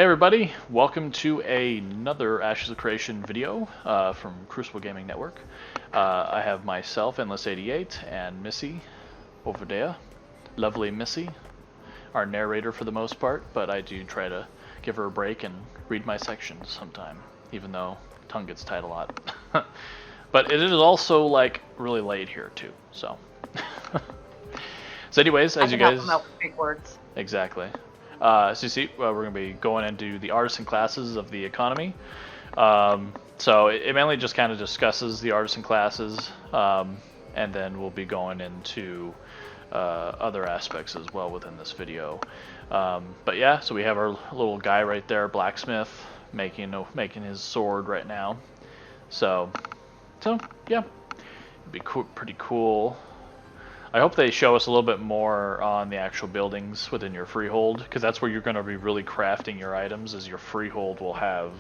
Hey everybody, welcome to another Ashes of Creation video from Crucible Gaming Network. I have myself, Endless88, and Missy over there. Lovely Missy, our narrator for the most part, but I do try to give her a break and read my sections sometime, even though tongue gets tied a lot. But it is also like really late here too, so. So anyways, as you guys... help them out with big words. Exactly. So you see, we're going to be going into the Artisan Classes of the economy. So it mainly just kind of discusses the Artisan Classes, and then we'll be going into other aspects as well within this video. But yeah, so we have our little guy right there, blacksmith, making his sword right now. So yeah, it'd be pretty cool. I hope they show us a little bit more on the actual buildings within your freehold, because that's where you're going to be really crafting your items, is your freehold will have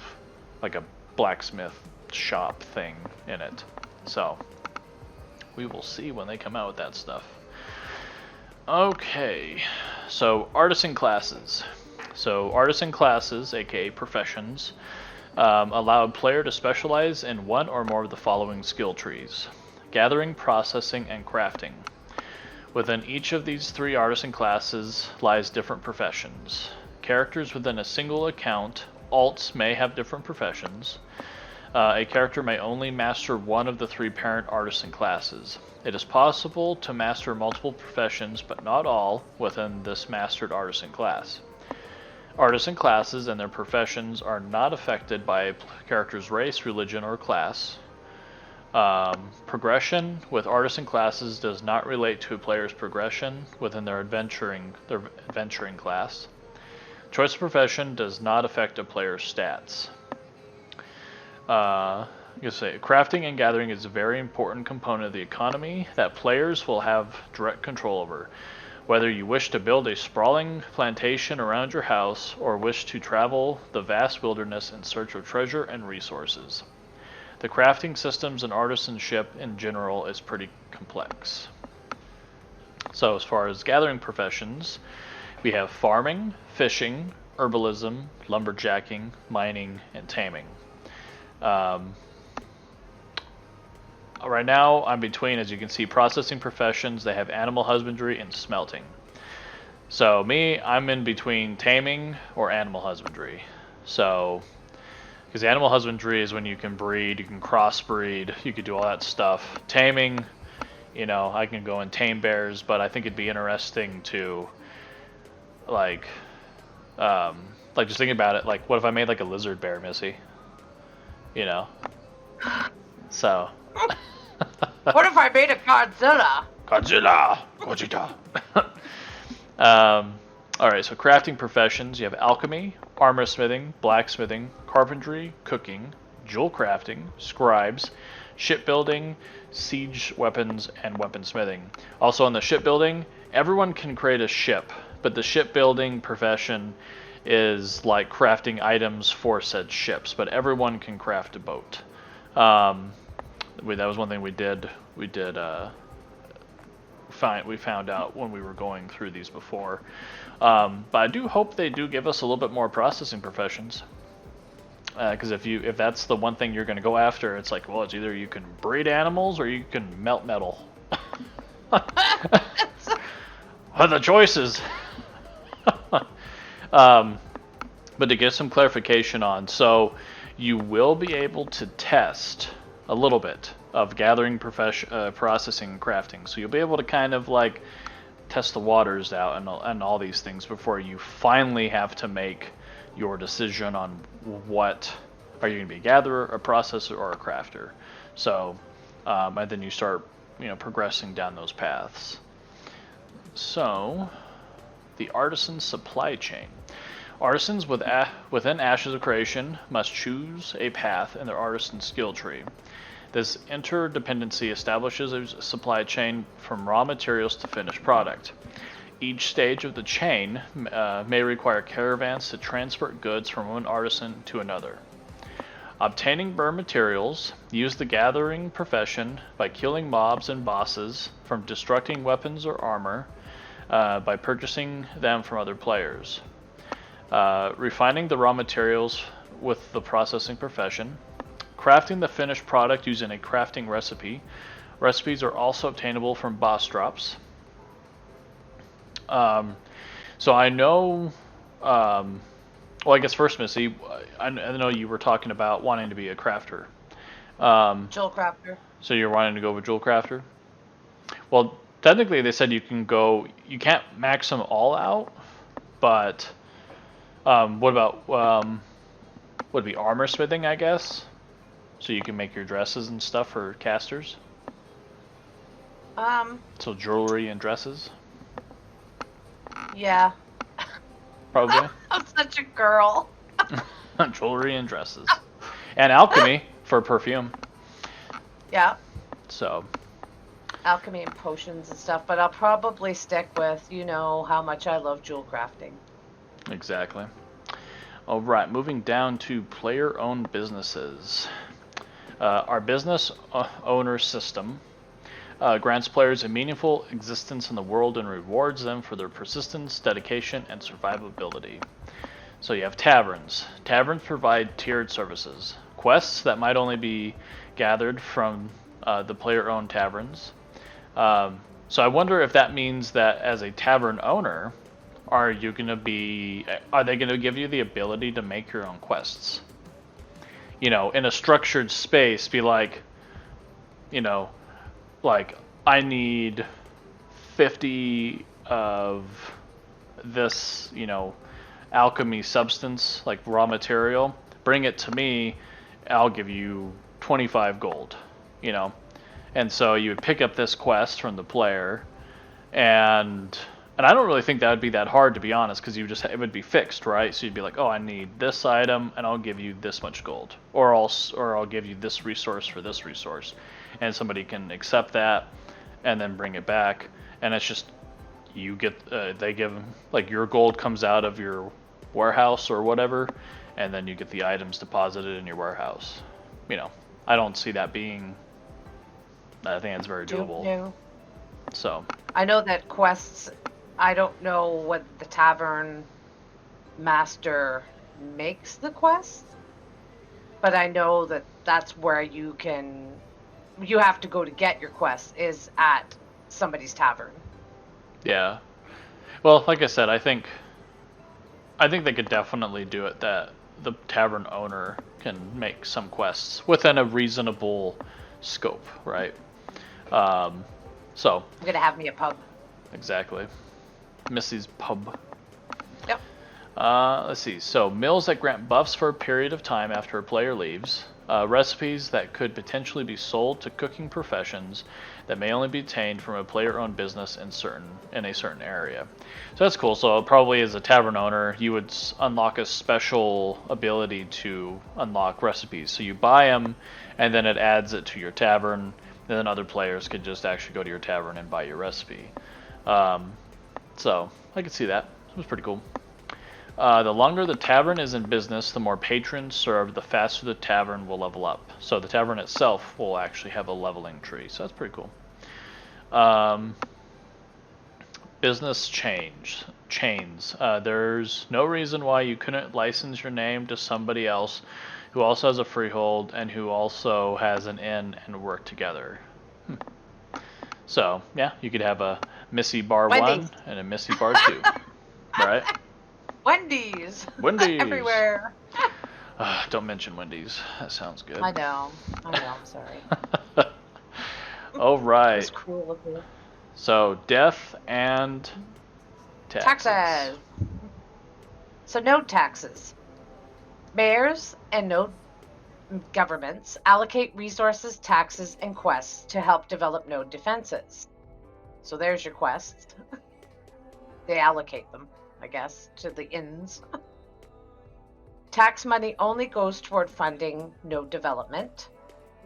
like a blacksmith shop thing in it. So we will see when they come out with that stuff. Okay, so Artisan Classes. So Artisan Classes, aka professions, allow a player to specialize in one or more of the following skill trees: gathering, processing, and crafting. Within each of these three artisan classes lies different professions. Characters within a single account, alts, may have different professions. A character may only master one of the three parent artisan classes. It is possible to master multiple professions, but not all, within this mastered artisan class. Artisan classes and their professions are not affected by a character's race, religion, or class. Progression with artisan classes does not relate to a player's progression within their adventuring class. Choice of profession does not affect a player's stats. Crafting and gathering is a very important component of the economy that players will have direct control over. Whether you wish to build a sprawling plantation around your house or wish to travel the vast wilderness in search of treasure and resources. The crafting systems and artisanship in general is pretty complex. So as far as gathering professions, we have farming, fishing, herbalism, lumberjacking, mining, and taming. Right now I'm between, as you can see, processing professions. They have animal husbandry and smelting. So me, I'm in between taming or animal husbandry. So... because animal husbandry is when you can breed, you can crossbreed, you could do all that stuff. Taming, you know, I can go and tame bears, but I think it'd be interesting to, like just thinking about it, like, what if I made like a lizard bear, Missy? You know? So. What if I made a Godzilla? Gogeta! Alright, so crafting professions, you have alchemy, armor smithing, blacksmithing, carpentry, cooking, jewel crafting, scribes, shipbuilding, siege weapons, and weaponsmithing. Also on the shipbuilding, everyone can create a ship, but the shipbuilding profession is like crafting items for said ships, but everyone can craft a boat. That was one thing we found out when we were going through these before. But I do hope they do give us a little bit more processing professions. Because if that's the one thing you're going to go after, it's like, well, it's either you can breed animals or you can melt metal. What are the choices? But to get some clarification on, so you will be able to test a little bit of gathering, processing, and crafting. So you'll be able to kind of like test the waters out and all these things before you finally have to make your decision on what are you going to be, a gatherer, a processor, or a crafter. So and then you start, progressing down those paths. So the artisan supply chain. Artisans within Ashes of Creation must choose a path in their artisan skill tree. This interdependency establishes a supply chain from raw materials to finished product. Each stage of the chain may require caravans to transport goods from one artisan to another. Obtaining burn materials, use the gathering profession by killing mobs and bosses, from destructing weapons or armor, by purchasing them from other players. Refining the raw materials with the processing profession. Crafting the finished product using a crafting recipe. Recipes are also obtainable from boss drops. So I know, well, I guess first, Missy, I know you were talking about wanting to be a crafter. Jewel crafter. So you're wanting to go with Jewel Crafter? Well, technically they said you can't max them all out, but what about, would be armor smithing, I guess? So you can make your dresses and stuff for casters? So jewelry and dresses? Yeah. Probably. I'm such a girl. Jewelry and dresses. And alchemy for perfume. Yeah. So. Alchemy and potions and stuff, but I'll probably stick with, how much I love jewel crafting. Exactly. Alright, moving down to player-owned businesses. Our business owner system grants players a meaningful existence in the world and rewards them for their persistence, dedication, and survivability. So you have taverns. Taverns provide tiered services. Quests that might only be gathered from the player-owned taverns. So I wonder if that means that as a tavern owner, are they going to give you the ability to make your own quests? In a structured space, be like, like, I need 50 of this, alchemy substance, like raw material. Bring it to me, I'll give you 25 gold, And so you would pick up this quest from the player, and I don't really think that would be that hard, to be honest, because it would be fixed, right? So you'd be like, oh, I need this item, and I'll give you this much gold, or I'll give you this resource for this resource, and somebody can accept that, and then bring it back, and it's just they give, like, your gold comes out of your warehouse or whatever, and then you get the items deposited in your warehouse. I don't see that being. I think it's very doable. No. So. I know that quests. I don't know what the tavern master makes the quest, but I know that that's where you have to go to get your quest is at somebody's tavern. Yeah. Well, like I said, I think they could definitely do it that the tavern owner can make some quests within a reasonable scope, right? So. I'm gonna have me a pub. Exactly. Missy's pub. Yep. Let's see. So, meals that grant buffs for a period of time after a player leaves. Recipes that could potentially be sold to cooking professions that may only be obtained from a player-owned business in a certain area. So that's cool. So probably as a tavern owner, you would unlock a special ability to unlock recipes. So you buy them, and then it adds it to your tavern, and then other players could just actually go to your tavern and buy your recipe. So I could see that. It was pretty cool. The longer the tavern is in business, the more patrons served, the faster the tavern will level up. So the tavern itself will actually have a leveling tree. So that's pretty cool. Business chains. There's no reason why you couldn't license your name to somebody else who also has a freehold and who also has an inn and work together. So, yeah, you could have a Missy Bar Wendy's. 1 and a Missy Bar 2. Right? Wendy's. Wendy's. Everywhere. Don't mention Wendy's. That sounds good. I know. I'm sorry. All right. It's cruel of you. So, death and taxes. So, node taxes. Mayors and node governments allocate resources, taxes, and quests to help develop node defenses. So there's your quests. They allocate them, I guess, to the inns. Tax money only goes toward funding node development.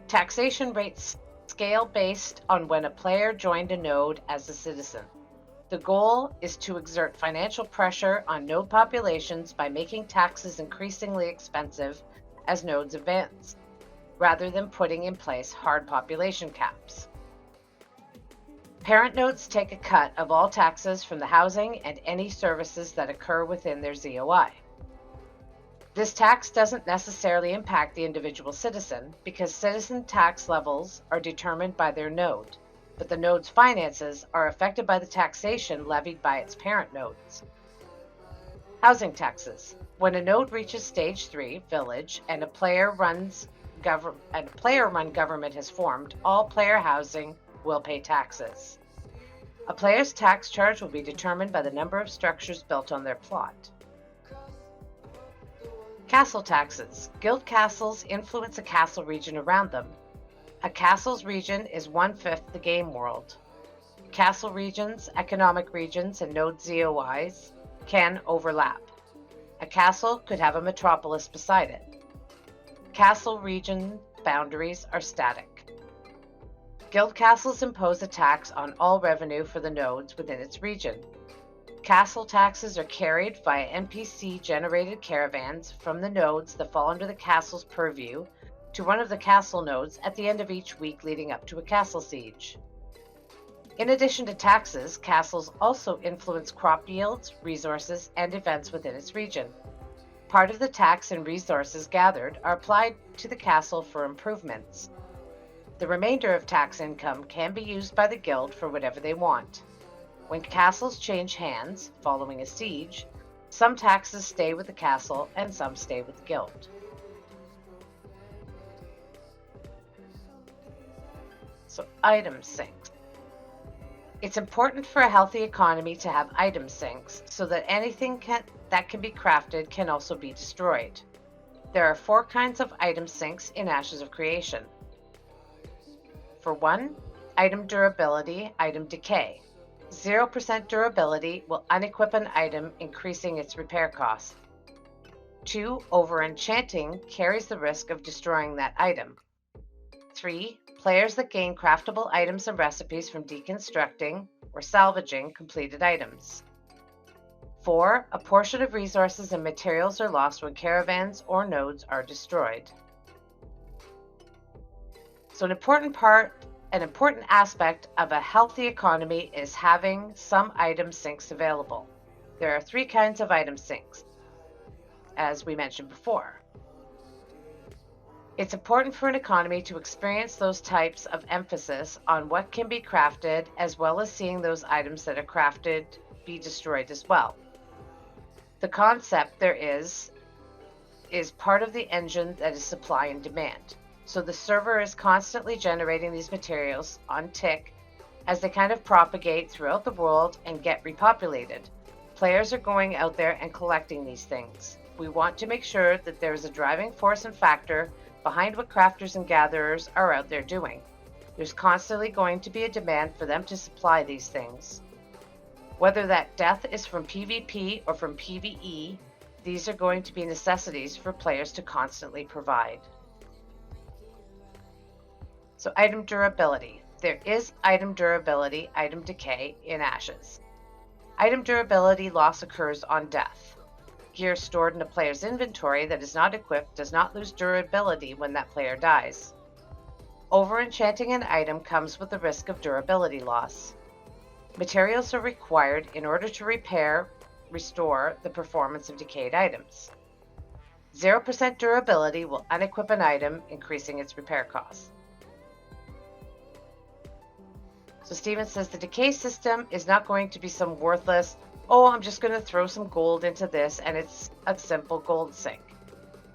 Taxation rates scale based on when a player joined a node as a citizen. The goal is to exert financial pressure on node populations by making taxes increasingly expensive as nodes advance, rather than putting in place hard population caps. Parent nodes take a cut of all taxes from the housing and any services that occur within their ZOI. This tax doesn't necessarily impact the individual citizen because citizen tax levels are determined by their node, but the node's finances are affected by the taxation levied by its parent nodes. Housing taxes. When a node reaches stage 3, village, and a player-run government has formed, all player housing will pay taxes. A player's tax charge will be determined by the number of structures built on their plot. Castle taxes. Guild castles influence a castle region around them. A castle's region is 1/5 the game world. Castle regions, economic regions, and node ZOIs can overlap. A castle could have a metropolis beside it. Castle region boundaries are static. Guild castles impose a tax on all revenue for the nodes within its region. Castle taxes are carried via NPC-generated caravans from the nodes that fall under the castle's purview to one of the castle nodes at the end of each week leading up to a castle siege. In addition to taxes, castles also influence crop yields, resources, and events within its region. Part of the tax and resources gathered are applied to the castle for improvements. The remainder of tax income can be used by the guild for whatever they want. When castles change hands following a siege, some taxes stay with the castle and some stay with the guild. So item sinks. It's important for a healthy economy to have item sinks so that anything that can be crafted can also be destroyed. There are 4 kinds of item sinks in Ashes of Creation. For 1, item durability, item decay. 0% durability will unequip an item, increasing its repair cost. 2, over-enchanting carries the risk of destroying that item. 3, players that gain craftable items and recipes from deconstructing or salvaging completed items. 4, a portion of resources and materials are lost when caravans or nodes are destroyed. So an important aspect of a healthy economy is having some item sinks available. There are 3 kinds of item sinks, as we mentioned before. It's important for an economy to experience those types of emphasis on what can be crafted, as well as seeing those items that are crafted be destroyed as well. The concept there is part of the engine that is supply and demand. So the server is constantly generating these materials on tick as they kind of propagate throughout the world and get repopulated. Players are going out there and collecting these things. We want to make sure that there is a driving force and factor behind what crafters and gatherers are out there doing. There's constantly going to be a demand for them to supply these things. Whether that death is from PvP or from PvE, these are going to be necessities for players to constantly provide. So item durability. There is item durability, item decay in Ashes. Item durability loss occurs on death. Gear stored in a player's inventory that is not equipped does not lose durability when that player dies. Over-enchanting an item comes with the risk of durability loss. Materials are required in order to restore the performance of decayed items. 0% durability will unequip an item, increasing its repair costs. So Steven says the decay system is not going to be some worthless, I'm just going to throw some gold into this and it's a simple gold sink.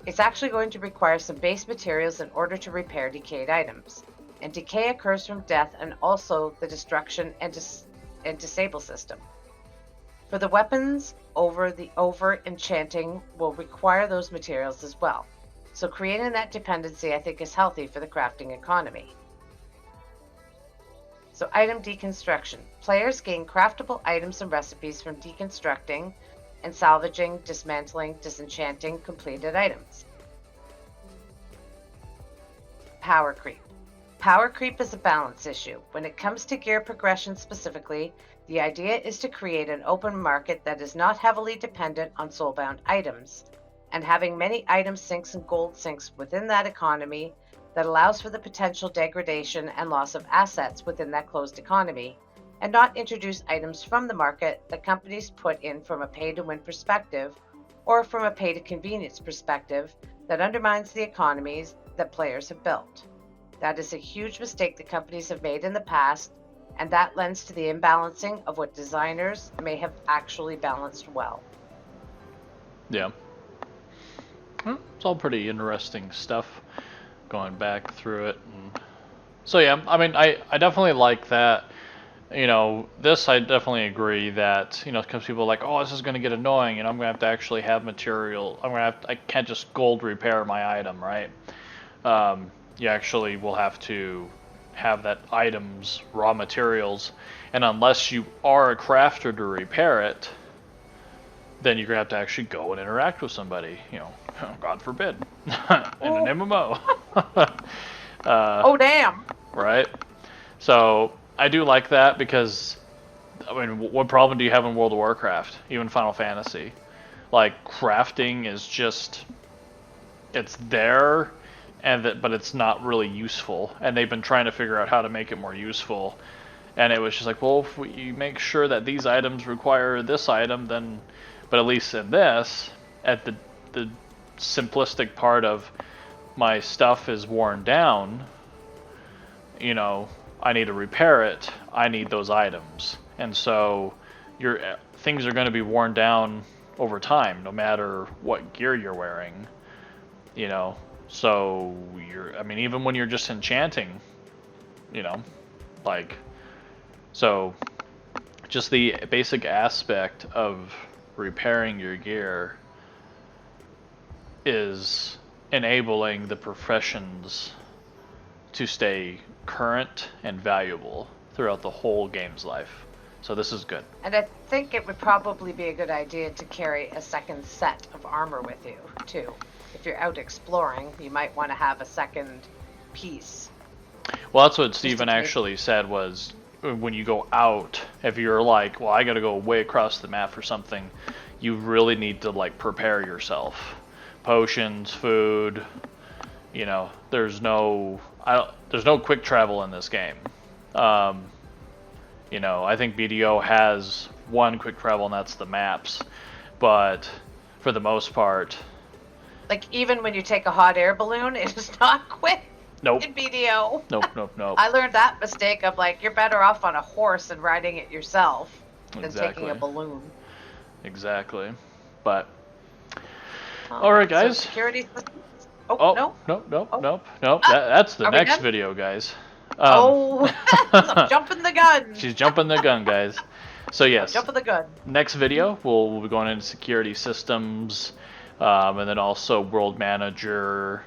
It's actually going to require some base materials in order to repair decayed items. And decay occurs from death and also the destruction and disable system. For the weapons, over-enchanting will require those materials as well. So creating that dependency I think is healthy for the crafting economy. So item deconstruction. Players gain craftable items and recipes from deconstructing and salvaging, dismantling, disenchanting completed items. Power creep. Power creep is a balance issue. When it comes to gear progression specifically, the idea is to create an open market that is not heavily dependent on soulbound items, and having many item sinks and gold sinks within that economy that allows for the potential degradation and loss of assets within that closed economy, and not introduce items from the market that companies put in from a pay-to-win perspective or from a pay-to-convenience perspective that undermines the economies that players have built. That is a huge mistake that companies have made in the past, and that lends to the imbalancing of what designers may have actually balanced well. Yeah. Well, it's all pretty interesting stuff going back through it. And so yeah, I mean, I definitely like that. You know, this I definitely agree that, you know, because people are like, oh, this is going to get annoying, and I'm going to have to actually have material. I can't just gold repair my item, right? You actually will have to have that item's raw materials, and unless you are a crafter to repair it, then you're going to have to actually go and interact with somebody, you know, God forbid, in an MMO. Oh, damn! Right? So I do like that because, I mean, what problem do you have in World of Warcraft, even Final Fantasy? Like, crafting is just, it's there, but it's not really useful. And they've been trying to figure out how to make it more useful. And it was just like, well, if we make sure that these items require this item, then, but at least in this, at the simplistic part of my stuff is worn down, you know, I need to repair it, I need those items. And so your things are going to be worn down over time, no matter what gear you're wearing, you know. So I mean, even when you're just enchanting, you know, like, so just the basic aspect of repairing your gear is enabling the professions to stay current and valuable throughout the whole game's life. So this is good. And I think it would probably be a good idea to carry a second set of armor with you, too. If you're out exploring, you might want to have a second piece. Well, that's what Steven actually said was, when you go out, if you're like, well, I gotta go way across the map for something, you really need to, like, prepare yourself. Potions, food, you know, there's no quick travel in this game. You know, I think BDO has one quick travel, and that's the maps. But for the most part, like, even when you take a hot air balloon, it is not quick. Nope. In BDO. Nope. I learned that mistake of, like, you're better off on a horse and riding it yourself than taking a balloon. Exactly. But all right, guys. So security. Nope. That's the next video, guys. I'm jumping the gun. She's jumping the gun, guys. So yes, jumping the gun. Next video, we'll be going into security systems, and then also world manager,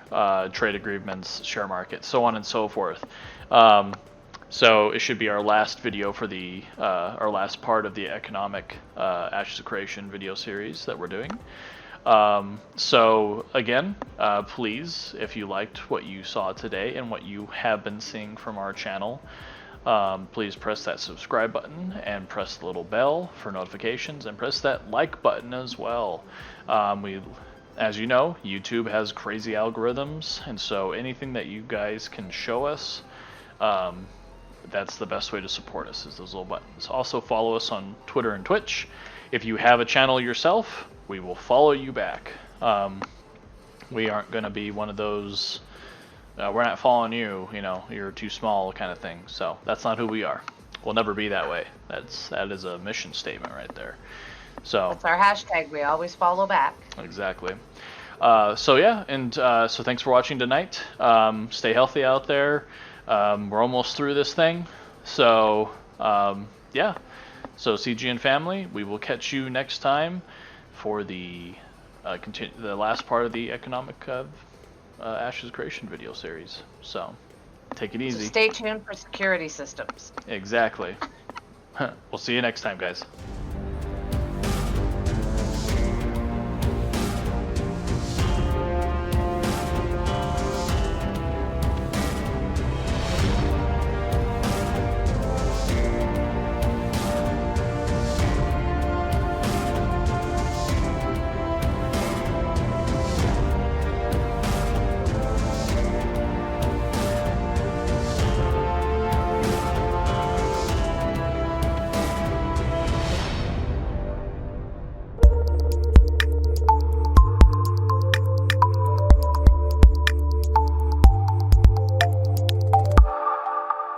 trade agreements, share market, so on and so forth. So it should be our last video for the our last part of the economic Ashes of Creation video series that we're doing. So again, please, if you liked what you saw today and what you have been seeing from our channel, please press that subscribe button and press the little bell for notifications, and press that like button as well. As you know, YouTube has crazy algorithms, and so anything that you guys can show us, that's the best way to support us, is those little buttons. Also follow us on Twitter and Twitch. If you have a channel yourself, we will follow you back. We aren't going to be one of those, we're not following you, you know, you're too small kind of thing. So that's not who we are. We'll never be that way. That is a mission statement right there. So that's our hashtag. We always follow back. Exactly. So yeah, and so thanks for watching tonight. Stay healthy out there. We're almost through this thing. So yeah. So CG and family, we will catch you next time for the last part of the economic Ashes Creation video series. So take it easy. So stay tuned for security systems. Exactly. We'll see you next time, guys.